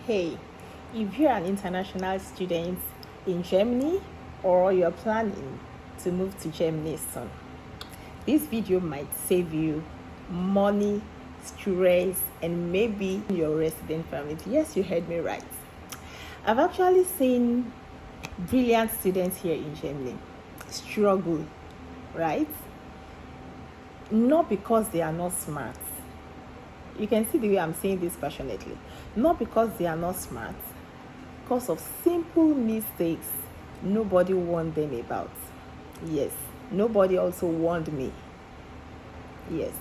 Hey, if you're an international student in Germany or you're planning to move to Germany soon, this video might save you money, stress, and maybe your resident permit. Yes, you heard me right. I've actually seen brilliant students here in Germany struggle, right? Not because they are not smart. You can see the way I'm saying this passionately. Not because they are not smart, because of simple mistakes nobody warned them about. Yes, nobody also warned me. Yes.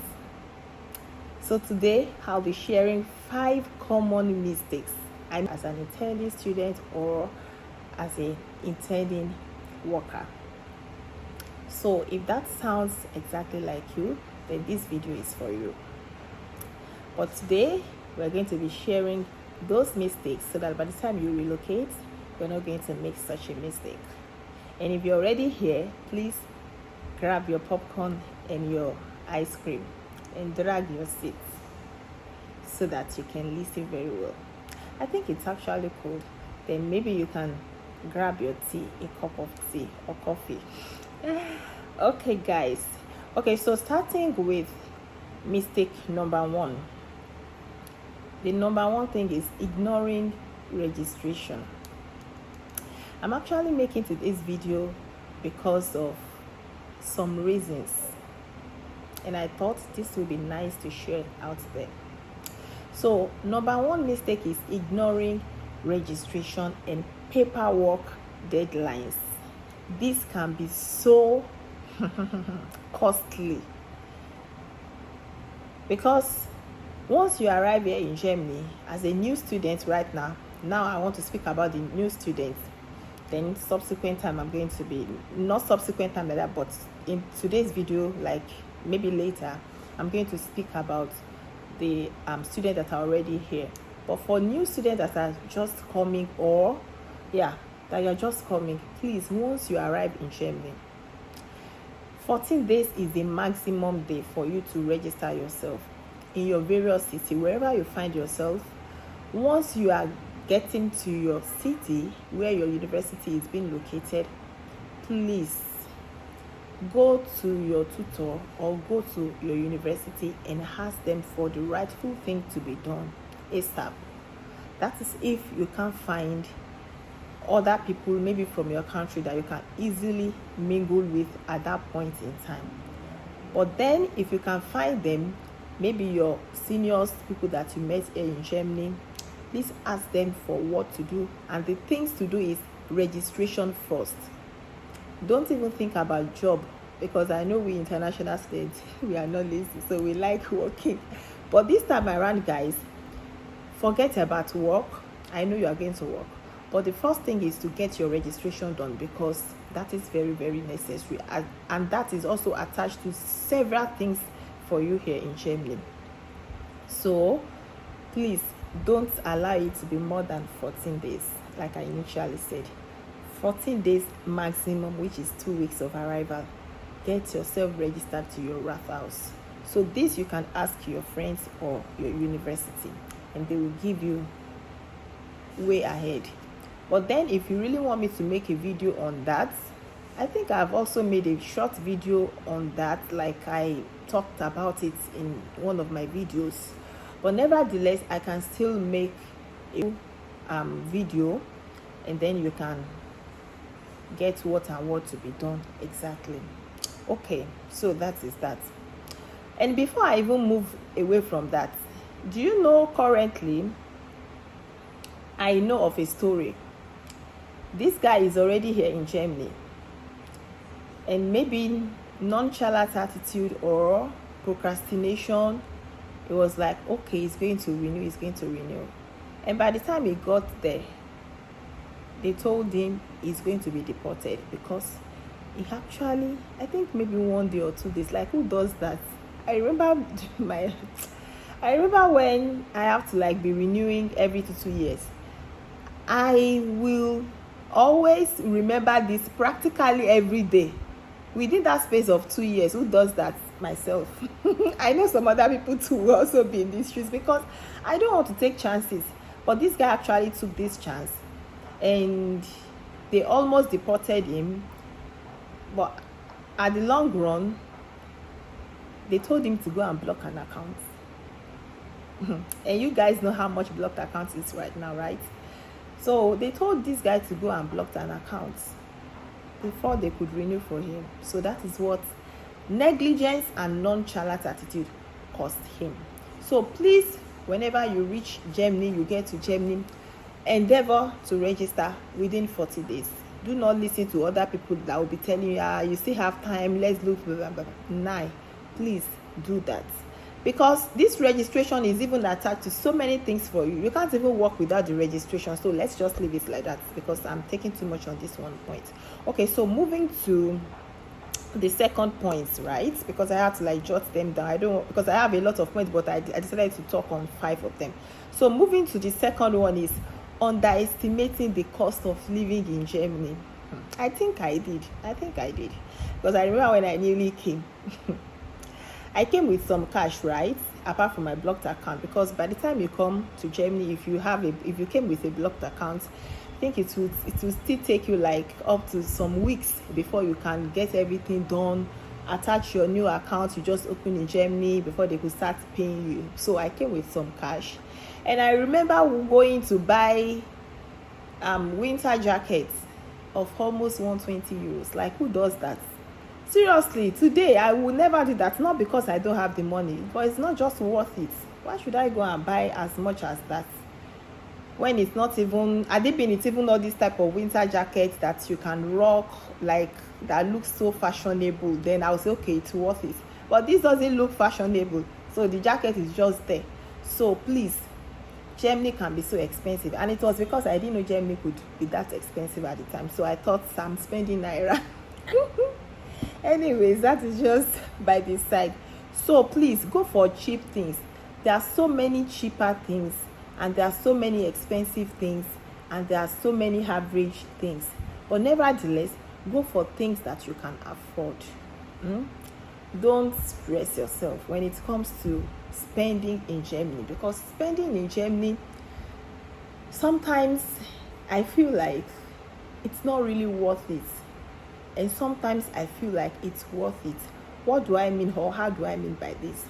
So today I'll be sharing 5 common mistakes I'm as an intending student or as an intending worker. So if that sounds exactly like you, then this video is for you. But today we're going to be sharing those mistakes so that by the time you relocate, you're not going to make such a mistake. And if you're already here, please grab your popcorn and your ice cream and drag your seat so that you can listen very well. I think it's actually cold. Then maybe you can grab your tea, a cup of tea or coffee. Okay, guys. Okay, so starting with mistake number 1. The number 1 thing is ignoring registration. I'm actually making this video because of some reasons, and I thought this would be nice to share out there. So number 1 mistake is ignoring registration and paperwork deadlines. This can be so costly because once you arrive here in Germany as a new student right now I want to speak about the new students. Then subsequent time I'm going to be, not subsequent time like that, but in today's video, like maybe later, I'm going to speak about the students that are already here. But for new students that are just coming, or that you're just coming, please, once you arrive in Germany, 14 days is the maximum day for you to register yourself in your various city, wherever you find yourself. Once you are getting to your city where your university is being located, please go to your tutor or go to your university and ask them for the rightful thing to be done ASAP. That is if you can't find other people maybe from your country that you can easily mingle with at that point in time. But then if you can find them, maybe your seniors, people that you met here in Germany, please ask them for what to do. And the things to do is registration first. Don't even think about job, because I know we international students, we are not lazy, so we like working. But this time around, guys, forget about work. I know you are going to work, but the first thing is to get your registration done, because that is very, very necessary. And that is also attached to several things for you here in Germany. So please don't allow it to be more than 14 days, like I initially said. 14 days maximum, which is 2 weeks of arrival. Get yourself registered to your RAF house. So this you can ask your friends or your university, and they will give you way ahead. But then if you really want me to make a video on that, I think I've also made a short video on that, like I talked about it in one of my videos. But nevertheless, I can still make a video, and then you can get what and what to be done exactly. Okay, so that is that. And before I even move away from that, do you know currently I know of a story? This guy is already here in Germany, and maybe nonchalant attitude or procrastination, it was like, okay, he's going to renew. And by the time he got there, they told him he's going to be deported, because he actually, I think maybe 1 day or 2 days, like who does that? I remember when I have to like be renewing every 2 years. I will always remember this practically every day within that space of 2 years. Who does that? Myself. I know some other people too will also be in these streets, because I don't want to take chances. But this guy actually took this chance, and they almost deported him. But at the long run, they told him to go and block an account. And you guys know how much blocked account is right now, right? So they told this guy to go and block an account before they could renew for him. So that is what negligence and nonchalant attitude cost him. So please, whenever you reach Germany, you get to Germany, endeavor to register within 40 days. Do not listen to other people that will be telling you, you still have time, let's look, blah, blah, blah. Nah, please do that. Because this registration is even attached to so many things for you. You can't even work without the registration. So let's just leave it like that, because I'm taking too much on this one point. Okay, so moving to the second point, right? Because I have to like jot them down. Because I have a lot of points, but I decided to talk on 5 of them. So moving to the second one is underestimating the cost of living in Germany. I think I did. Because I remember when I newly came. I came with some cash, right? Apart from my blocked account, because by the time you come to Germany, if you came with a blocked account, I think it will still take you like up to some weeks before you can get everything done, attach your new account you just opened in Germany before they could start paying you. So I came with some cash, and I remember going to buy winter jackets of almost 120 euros. Like, who does that? Seriously, today I will never do that. Not because I don't have the money, but it's not just worth it. Why should I go and buy as much as that when it's not even, it's even all this type of winter jackets that you can rock, like that looks so fashionable? Then I'll say, okay, it's worth it. But this doesn't look fashionable, so the jacket is just there. So please, Germany can be so expensive, and it was because I didn't know Germany could be that expensive at the time. So I thought I'm spending naira. Anyways, that is just by the side. So please go for cheap things. There are so many cheaper things, and there are so many expensive things, and there are so many average things. But nevertheless, go for things that you can afford. Don't stress yourself when it comes to spending in Germany, because spending in Germany, sometimes I feel like it's not really worth it. And sometimes I feel like it's worth it. What do I mean, or how do I mean by this?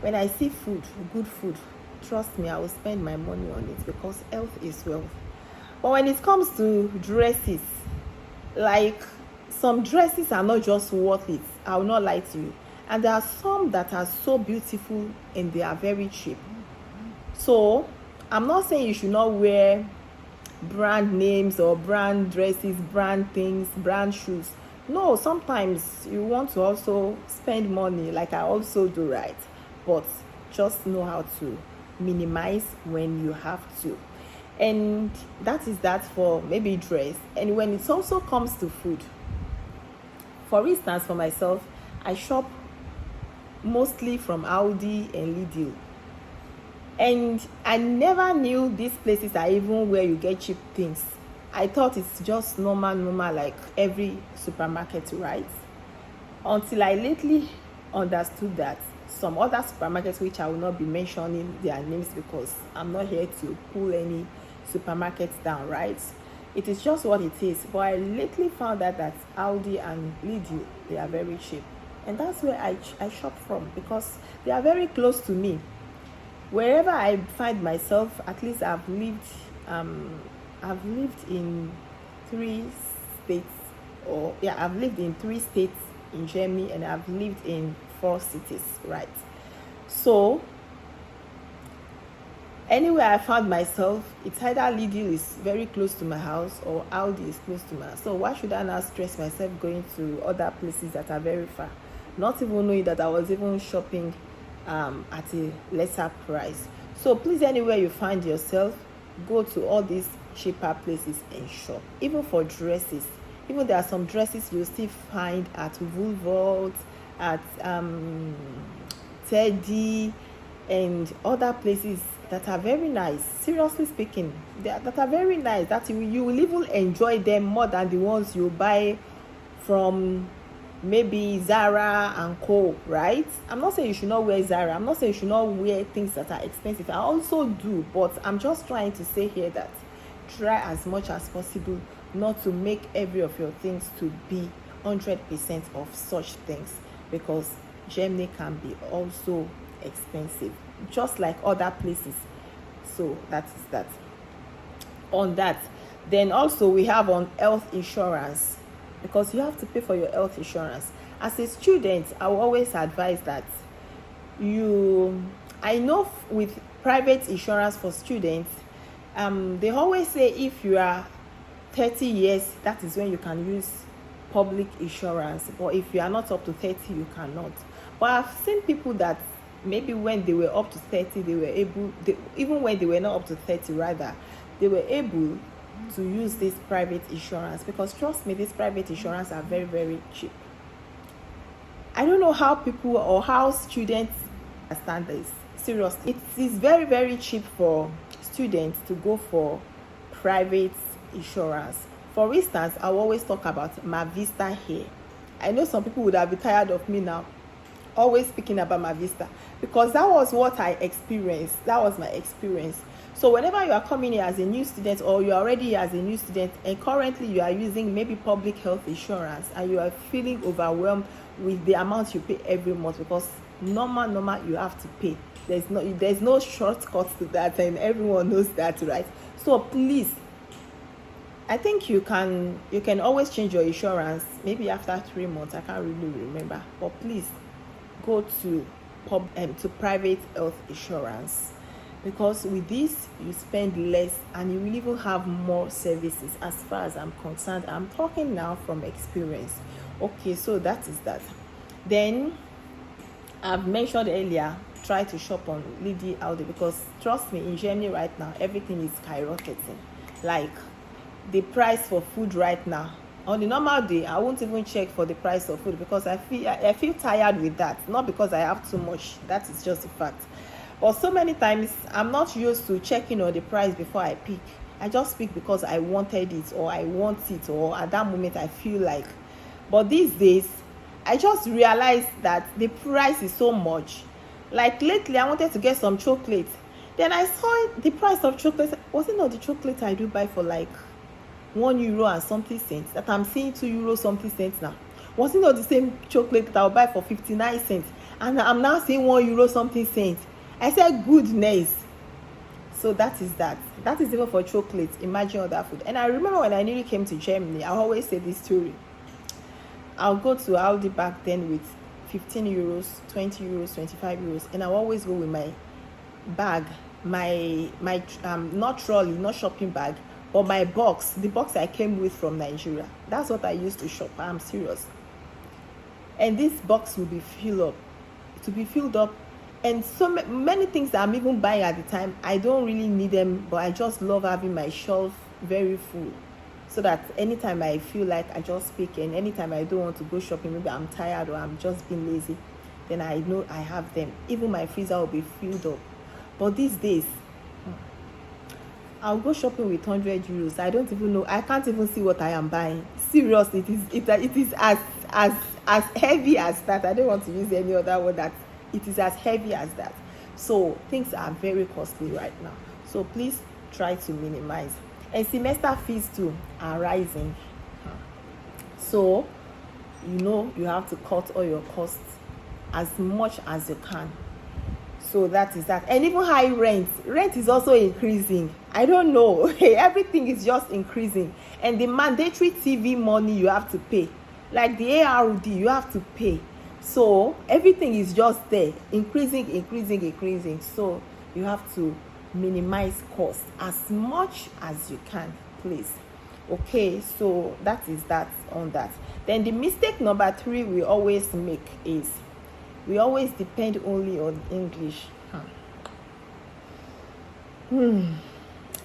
When I see food, good food, trust me, I will spend my money on it, because health is wealth. But when it comes to dresses, like some dresses are not just worth it. I will not lie to you. And there are some that are so beautiful and they are very cheap. So I'm not saying you should not wear brand names or brand dresses, brand things, brand shoes. No, sometimes you want to also spend money, like I also do, right? But just know how to minimize when you have to. And that is that for maybe dress. And when it also comes to food, for instance, for myself, I shop mostly from Aldi and Lidl. And I never knew these places are even where you get cheap things. I thought it's just normal like every supermarket, right? Until I lately understood that some other supermarkets, which I will not be mentioning their names because I'm not here to pull any supermarkets down, right? It is just what it is. But I lately found out that Aldi and Lidl, they are very cheap. And that's where I shop from, because they are very close to me. Wherever I find myself, at least I've lived in 3 states, I've lived in 3 states in Germany, and I've lived in 4 cities, right? So anywhere I found myself, it's either Lidl is very close to my house or Aldi is close to my house. So why should I now stress myself going to other places that are very far, not even knowing that I was even shopping at a lesser price? So please, anywhere you find yourself, go to all these cheaper places and shop. Even for dresses, even there are some dresses you'll still find at Woolworths, at Teddy, and other places that are very nice. Seriously speaking, that are very nice, that you will even enjoy them more than the ones you buy from maybe Zara and Co, right? I'm not saying you should not wear Zara, I'm not saying you should not wear things that are expensive. I also do, but I'm just trying to say here that try as much as possible not to make every of your things to be 100% of such things, because Germany can be also expensive just like other places. So that is that on that. Then also we have on health insurance, because you have to pay for your health insurance. As a student, I will always advise that I know with private insurance for students, they always say if you are 30 years, that is when you can use public insurance, but if you are not up to 30, you cannot. But I've seen people that maybe when they were up to 30, they were able, even when they were not up to 30 rather, they were able to use this private insurance, because trust me, these private insurance are very, very cheap. I don't know how people or how students understand this. Seriously, it is very, very cheap for students to go for private insurance. For instance, I will always talk about my Vista here. I know some people would have been tired of me now always speaking about my Vista, because that was what I experienced. That was my experience. So whenever you are coming here as a new student, or you are already here as a new student and currently you are using maybe public health insurance, and you are feeling overwhelmed with the amount you pay every month, because normal you have to pay. There's no shortcut to that, and everyone knows that, right? So please, I think you can always change your insurance maybe after 3 months. I can't really remember, but please go to private health insurance, because with this you spend less and you will even have more services. As far as I'm concerned, I'm talking now from experience. Okay, so that is that. Then I've mentioned earlier, try to shop on Lidl Aldi, because trust me, in Germany right now everything is skyrocketing. Like the price for food right now, on the normal day I won't even check for the price of food, because I feel tired with that. Not because I have too much, that is just a fact, but so many times I'm not used to checking on the price before I pick. I just pick because I wanted it, or I want it, or at that moment I feel like. But these days I just realized that the price is so much. Like lately I wanted to get some chocolate, then I saw the price of chocolate. Was it not the chocolate I do buy for like €1 and something cents, that I'm seeing €2 something cents now? Was it not the same chocolate that I'll buy for 59 cents, and I'm now seeing €1 something cents? I said goodness. So that is even for chocolate. Imagine other food. And I remember when I newly came to Germany, I always say this story. I'll go to Aldi back then with €15, €20, €25, and I'll always go with my bag, my not trolley, not shopping bag, but my box, the box I came with from Nigeria. That's what I used to shop. I'm serious. And this box will be filled up, and so many things that I'm even buying at the time, I don't really need them, but I just love having my shelf very full, so that anytime I feel like I just pick, and anytime I don't want to go shopping, maybe I'm tired or I'm just being lazy, then I know I have them. Even my freezer will be filled up. But these days I'll go shopping with €100. I don't even know. I can't even see what I am buying. Seriously, it is as heavy as that. I don't want to use any other word. That it is as heavy as that. So things are very costly right now. So please try to minimize. And semester fees too are rising. So you have to cut all your costs as much as you can. So that is that. And even high rent is also increasing. I don't know. Everything is just increasing. And the mandatory TV money you have to pay, like the ARD, you have to pay. So everything is just there, increasing. So you have to minimize costs as much as you can, please. Okay, so that is that on that. Then the mistake number 3 we always make is we always depend only on English.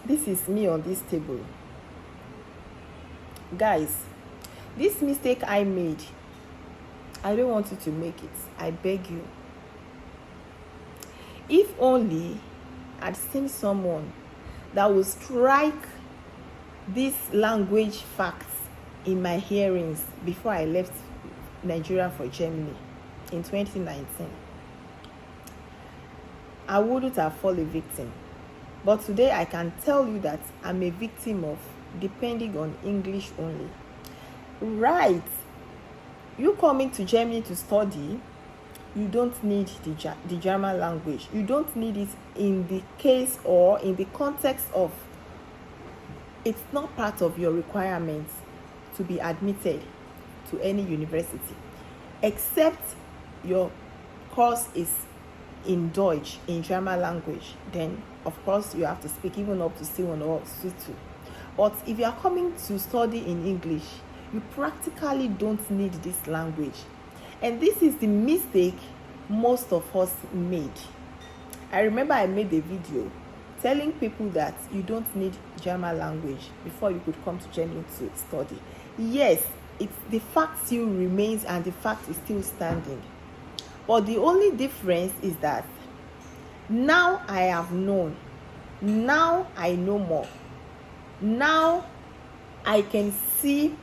This is me on this table. Guys, this mistake I made, I don't want you to make it. I beg you. If only I'd seen someone that will strike these language facts in my hearings before I left Nigeria for Germany in 2019, I wouldn't have fallen a victim. But today I can tell you that I'm a victim of depending on English only. Right. You coming to Germany to study, you don't need the German language. You don't need it in the case or in the context of it's not part of your requirements to be admitted to any university, except your course is in Deutsch, in German language. Then of course you have to speak even up to C1 or C2. But if you are coming to study in English, you practically don't need this language. And this is the mistake most of us made. I remember I made a video telling people that you don't need German language before you could come to Germany to study. Yes, the fact still remains and the fact is still standing. But the only difference is that now I have known, now I know more. Now I can see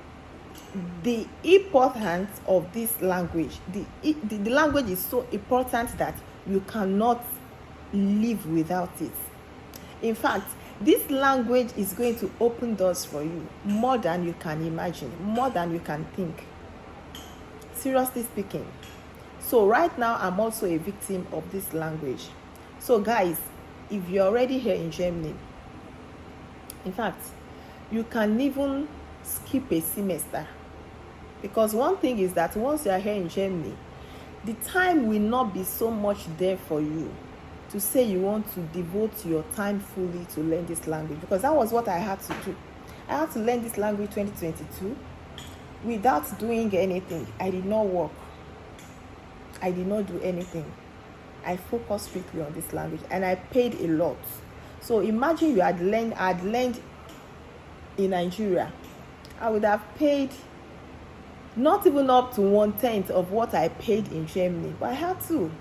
the importance of this language. The language is so important that you cannot live without it. In fact, this language is going to open doors for you more than you can imagine, more than you can think. Seriously speaking. So right now, I'm also a victim of this language. So guys, if you're already here in Germany, in fact, you can even skip a semester. Because one thing is that once you are here in Germany, the time will not be so much there for you to say you want to devote your time fully to learn this language. Because that was what I had to do. I had to learn this language 2022 without doing anything. I did not work. I did not do anything. I focused strictly on this language and I paid a lot. So imagine you had learned in Nigeria. I would have paid not even up to 1/10 of what I paid in Germany, but I had to.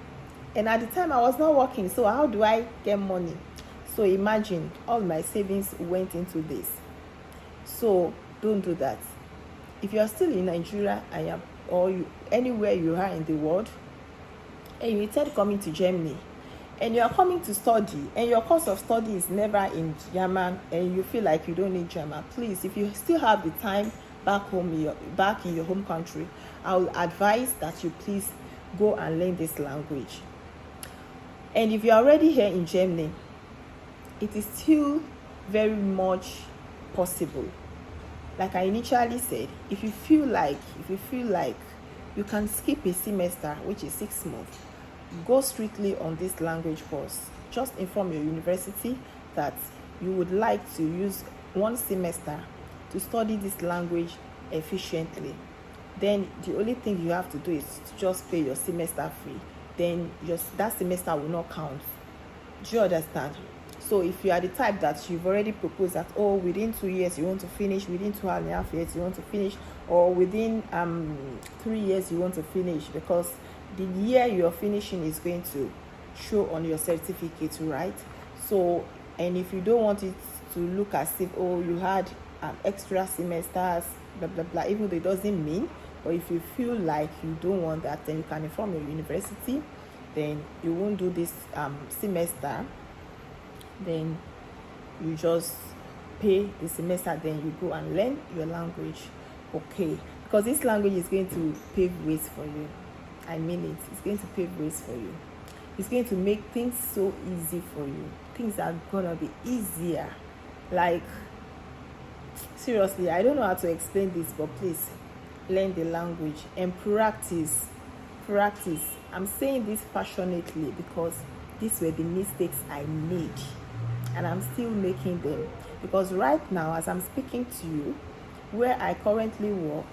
And at the time I was not working, so how do I get money? So imagine all my savings went into this. So don't do that. If you are still in Nigeria anywhere you are in the world, and you intend coming to Germany, and you are coming to study, and your course of study is never in German, and you feel like you don't need German, please, if you still have the time back in your home country, I will advise that you please go and learn this language. And if you're already here in Germany, it is still very much possible. Like I initially said, if you feel like you can skip a semester, which is 6 months, go strictly on this language course. Just inform your university that you would like to use 1 semester to study this language efficiently. Then the only thing you have to do is to just pay your semester fee. Then that semester will not count. Do you understand? So if you are the type that you've already proposed that, within 2 years you want to finish, within 2.5 years you want to finish, or within 3 years you want to finish, because the year you're finishing is going to show on your certificate, right? So, and if you don't want it to look as if, you had extra semesters, blah, blah, blah, even though it doesn't mean, but if you feel like you don't want that, then you can inform your university, then you won't do this semester, then you just pay the semester, then you go and learn your language. Okay, because this language is going to pave ways for you. I mean it. It's going to pave ways for you. It's going to make things so easy for you. Things are gonna be easier. Like, seriously, I don't know how to explain this, but please learn the language and practice. I'm saying this passionately because these were the mistakes I made, and I'm still making them. Because right now, as I'm speaking to you, where I currently work,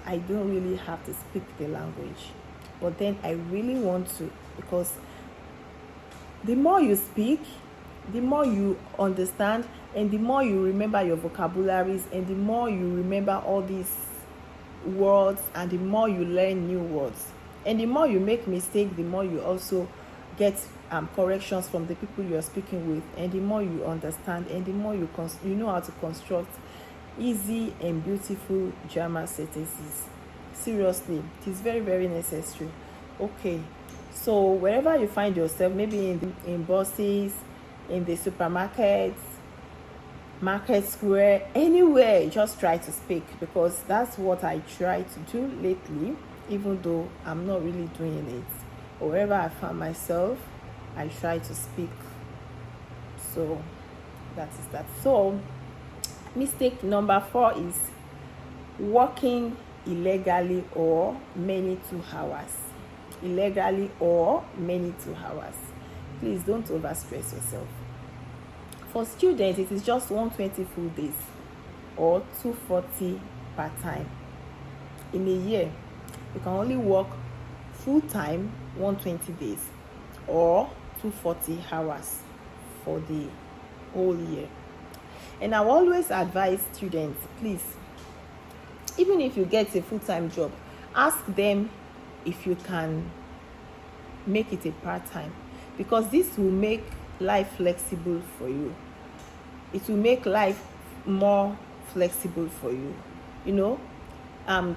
I don't really have to speak the language, but then I really want to, because the more you speak, the more you understand, and the more you remember your vocabularies, and the more you remember all these words, and the more you learn new words, and the more you make mistakes, the more you also get corrections from the people you are speaking with, and the more you understand, and the more you know how to construct easy and beautiful German sentences. Seriously, it is very, very necessary. Okay, so wherever you find yourself, maybe in buses, in the supermarkets, market square, anywhere, just try to speak, because that's what I try to do lately, even though I'm not really doing it. Wherever I find myself, I try to speak. So that is that. So mistake number 4 is working illegally or many 2 hours. Illegally or many 2 hours. Please don't overstress yourself. For students, it is just 120 full days or 240 part time. In a year, you can only work full time 120 days or 240 hours for the whole year. And I always advise students, please, even if you get a full-time job, ask them if you can make it a part-time, because this will make life flexible for you. It will make life more flexible for you. You know,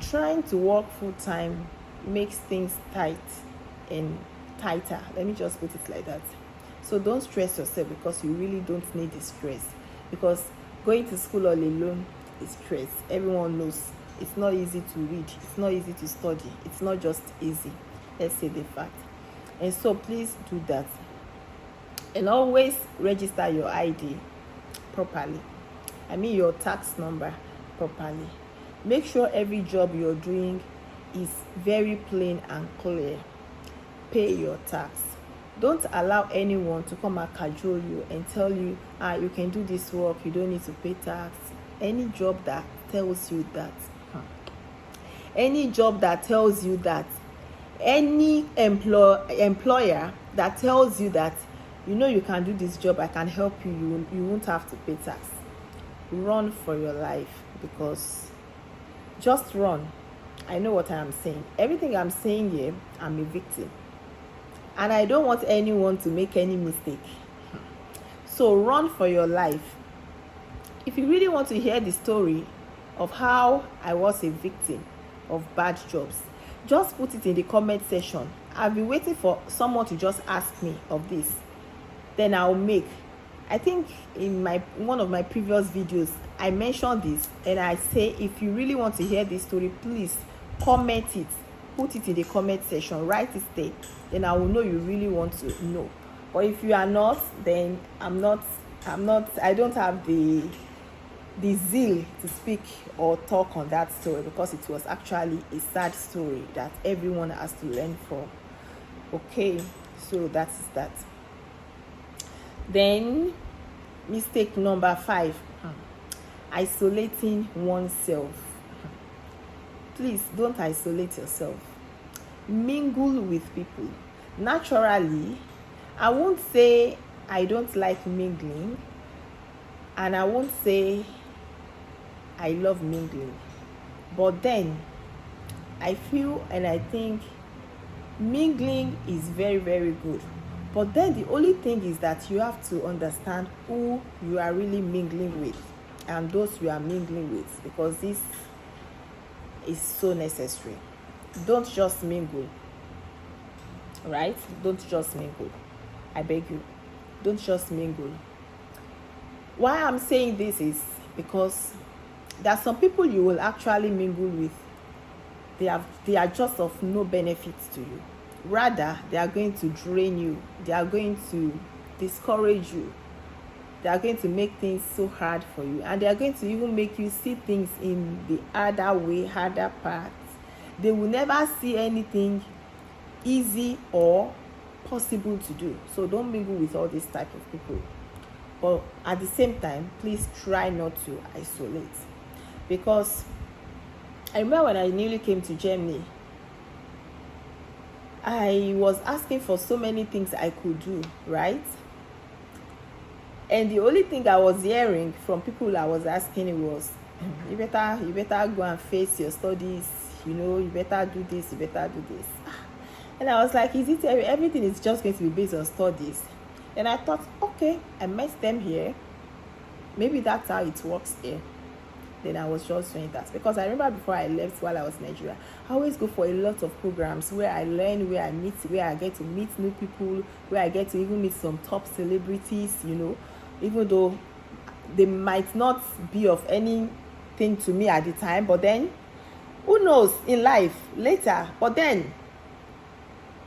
trying to work full-time makes things tight and tighter. Let me just put it like that. So don't stress yourself, because you really don't need the stress, because going to school all alone is stress. Everyone knows it's not easy to read, it's not easy to study, it's not just easy. Let's say the fact. And so please do that. And always register your ID properly. I mean your tax number properly. Make sure every job you're doing is very plain and clear. Pay your tax. Don't allow anyone to come and cajole you and tell you, you can do this work, you don't need to pay tax. Any job that tells you that, any job that tells you that, any employer that tells you that, you know, you can do this job, I can help you, you won't have to pay tax. Run for your life, because just run. I know what I am saying. Everything I'm saying here, I'm a victim. And I don't want anyone to make any mistake. So run for your life. If you really want to hear the story of how I was a victim of bad jobs, just put it in the comment section. I've been waiting for someone to just ask me of this. Then I'll make. I think in one of my previous videos, I mentioned this, and I say, if you really want to hear this story, please comment it. Put it in the comment section. Write it there. Then I will know you really want to know. But if you are not, then I don't have the zeal to speak or talk on that story, because it was actually a sad story that everyone has to learn from. Okay, so that is that. Then mistake number 5, isolating oneself. Please don't isolate yourself. Mingle with people. Naturally, I won't say I don't like mingling, and I won't say I love mingling, but then I feel and I think mingling is very, very good. But then the only thing is that you have to understand who you are really mingling with and those you are mingling with, because this is so necessary. Don't just mingle, right? Don't just mingle. I beg you, don't just mingle. Why I'm saying this is because there are some people you will actually mingle with. They are just of no benefit to you. Rather, they are going to drain you. They are going to discourage you. They are going to make things so hard for you, and they are going to even make you see things in the harder way, harder path. They will never see anything easy or possible to do. So don't mingle with all this type of people. But at the same time, please try not to isolate, because I remember when I newly came to Germany, I was asking for so many things I could do, right? And the only thing I was hearing from people I was asking was, you better go and face your studies, you better do this, you better do this. And I was like, is it everything is just going to be based on studies? And I thought, okay, I met them here. Maybe that's how it works here. then I was just doing that. Because I remember before I left, while I was in Nigeria, I always go for a lot of programs where I learn, where I get to meet new people, where I get to even meet some top celebrities, even though they might not be of anything to me at the time, but then who knows in life later. But then,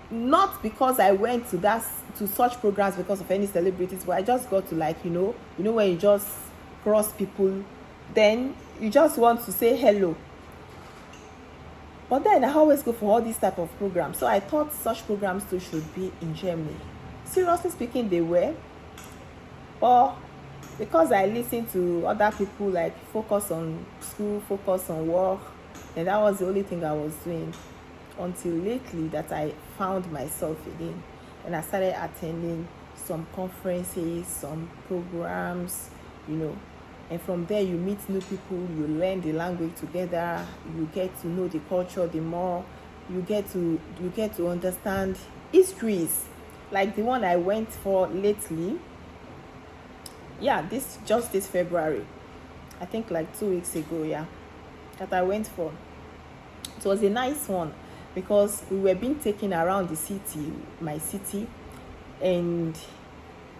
not because I went to such programs because of any celebrities, but I just got to, like, when you just cross people, then you just want to say hello. But then I always go for all these type of programs. So I thought such programs too should be in Germany. Seriously speaking, they were, but because I listened to other people, like, focus on school, focus on work, and that was the only thing I was doing, until lately that I found myself again, and I started attending some conferences, some programs, and from there you meet new people, you learn the language together, you get to know the culture the more, you get to understand histories, like the one I went for lately. This February, I think, like 2 weeks ago, that I went for. It was a nice one, because we were being taken around the city, my city, and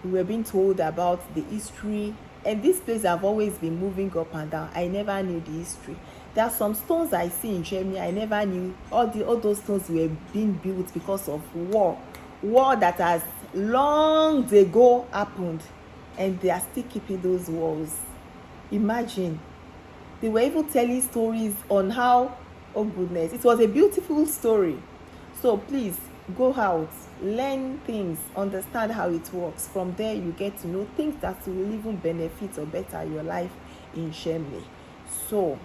we were being told about the history. And this place have always been moving up and down. I never knew the history. There are some stones I see in Germany I never knew. All those stones were being built because of war that has long ago happened, and they are still keeping those walls. Imagine. They were even telling stories on how, oh goodness, it was a beautiful story. So please go out, learn things, understand how it works. From there you get to know things that will even benefit or better your life in Germany. So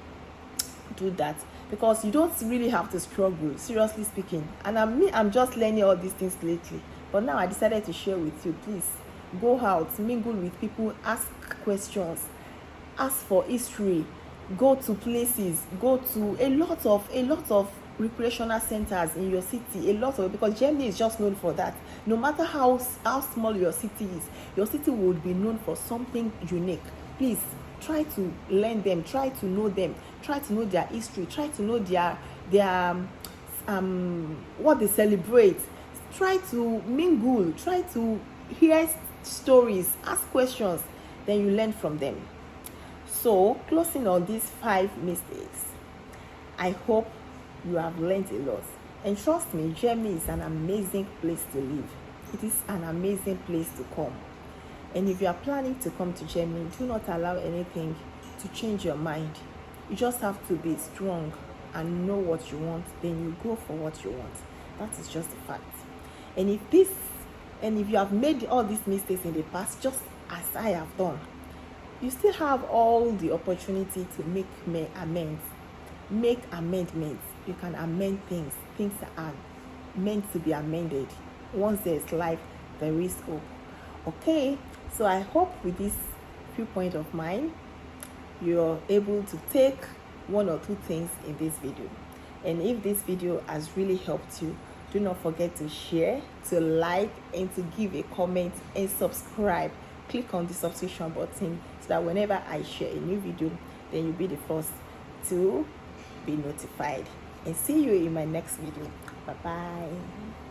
do that, because you don't really have to struggle, seriously speaking. And I'm just learning all these things lately, but now I decided to share with you. Please go out, mingle with people, ask questions, ask for history, go to places, go to a lot of recreational centers in your city, because Germany is just known for that. No matter how small your city is, your city would be known for something unique. Please try to learn them, try to know them, try to know their history, try to know their what they celebrate, try to mingle, try to hear stories, ask questions, then you learn from them. So, closing on these 5 mistakes, I hope you have learned a lot. And trust me, Germany is an amazing place to live. It is an amazing place to come. And if you are planning to come to Germany, do not allow anything to change your mind. You just have to be strong and know what you want, then you go for what you want. That is just a fact. And if you have made all these mistakes in the past, just as I have done, you still have all the opportunity to make amendments. You can amend things that are meant to be amended. Once there's life, there is hope. Okay, so I hope with this few points of mine, you're able to take 1 or 2 things in this video. And if this video has really helped you, do not forget to share, to like, and to give a comment and subscribe. Click on the subscription button so that whenever I share a new video, then you'll be the first to be notified. And see you in my next video. Bye bye.